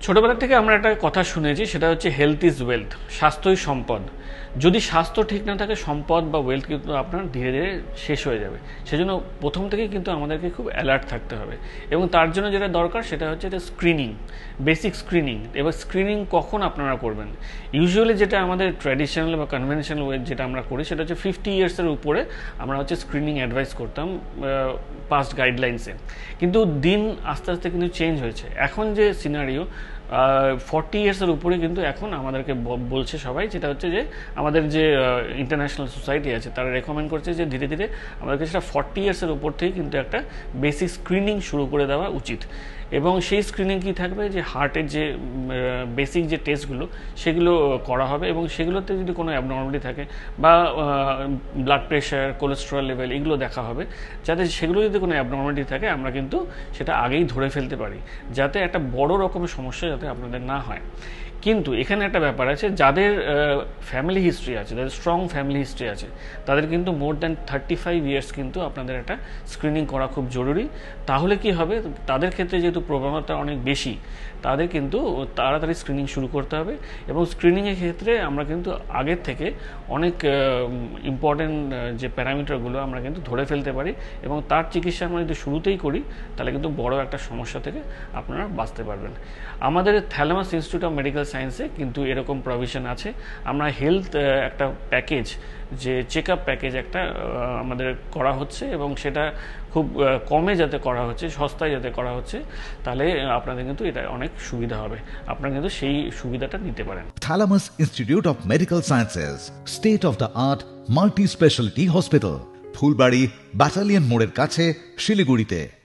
ছোটবেলা থেকে আমরা একটা কথা শুনেছি, সেটা হচ্ছে হেলথ ইজ ওয়েলথ, স্বাস্থ্যই সম্পদ। যদি স্বাস্থ্য ঠিক না থাকে, সম্পদ বা ওয়েলথ কিন্তু আপনার ধীরে ধীরে শেষ হয়ে যাবে। সেজন্য প্রথম থেকেই কিন্তু আমাদেরকে খুব অ্যালার্ট থাকতে হবে, এবং তার জন্য যেটা দরকার সেটা হচ্ছে এটা স্ক্রিনিং, বেসিক স্ক্রিনিং। এবার স্ক্রিনিং কখন আপনারা করবেন? ইউজুয়ালি যেটা আমাদের ট্র্যাডিশনাল বা কনভেনশনাল ওয়ে যেটা আমরা করি, সেটা হচ্ছে 50 ইয়ার্সের উপরে আমরা হচ্ছে স্ক্রিনিং অ্যাডভাইস করতাম পাস্ট গাইডলাইন্সে। কিন্তু দিন আস্তে আস্তে কিন্তু চেঞ্জ হয়েছে। এখন যে সিনারিও, 40 ইয়ার্সের উপরে কিন্তু এখন আমাদেরকে বলছে সবাই, যেটা হচ্ছে যে আমাদের যে ইন্টারন্যাশনাল সোসাইটি আছে তারা রেকমেন্ড করছে যে ধীরে ধীরে আমাদেরকে সেটা 40 ইয়ার্সের উপর থেকে কিন্তু একটা বেসিক স্ক্রিনিং শুরু করে দেওয়া উচিত। এবং সেই স্ক্রিনিং কি থাকবে, যে হার্টের যে বেসিক যে টেস্টগুলো সেগুলো করা হবে, এবং সেগুলোতে যদি কোনো অ্যাবনর্মালিটি থাকে বা ব্লাড প্রেশার, কোলেস্টেরল লেভেল এগুলো দেখা হবে, যাতে সেগুলো যদি কোনো অ্যাবনর্মালিটি থাকে আমরা কিন্তু সেটা আগেই ধরে ফেলতে পারি, যাতে একটা বড় রকমের সমস্যা যাতে আপনাদের না হয়। কিন্তু এখানে একটা ব্যাপার আছে, যাদের ফ্যামিলি হিস্ট্রি আছে, যাদের স্ট্রং ফ্যামিলি হিস্ট্রি আছে, তাদের কিন্তু মোর দ্যান 35 ইয়ার্স কিন্তু আপনাদের একটা স্ক্রিনিং করা খুব জরুরি। তাহলে কি হবে, তাদের ক্ষেত্রে যেহেতু প্রবণতা অনেক বেশি, তাদের কিন্তু তাড়াতাড়ি স্ক্রিনিং শুরু করতে হবে। এবং স্ক্রিনিংয়ের ক্ষেত্রে আমরা কিন্তু আগের থেকে অনেক ইম্পর্টেন্ট যে প্যারামিটারগুলো আমরা কিন্তু ধরে ফেলতে পারি, এবং তার চিকিৎসা আমরা যদি শুরুতেই করি, তাহলে কিন্তু বড় একটা সমস্যা থেকে আপনারা বাঁচতে পারবেন। আমাদের থ্যালামাস ইনস্টিটিউট অফ মেডিকেল সায়েন্সে কিন্তু এরকম প্রভিশন আছে। আমরা হেলথ একটা প্যাকেজ, যে চেক আপ প্যাকেজ একটা আমাদের করা হচ্ছে, এবং সেটা খুব কমে যাতে করা হচ্ছে, সস্তায় যাতে করা হচ্ছে, তাহলে আপনাদের কিন্তু এটা অনেক সুবিধা হবে। আপনারা কিন্তু সেই সুবিধাটা নিতে পারেন। Thalamus Institute of Medical Sciences, state of the art multi-specialty hospital, Phulbari battalion মোড়ের কাছে, শিলিগুড়িতে।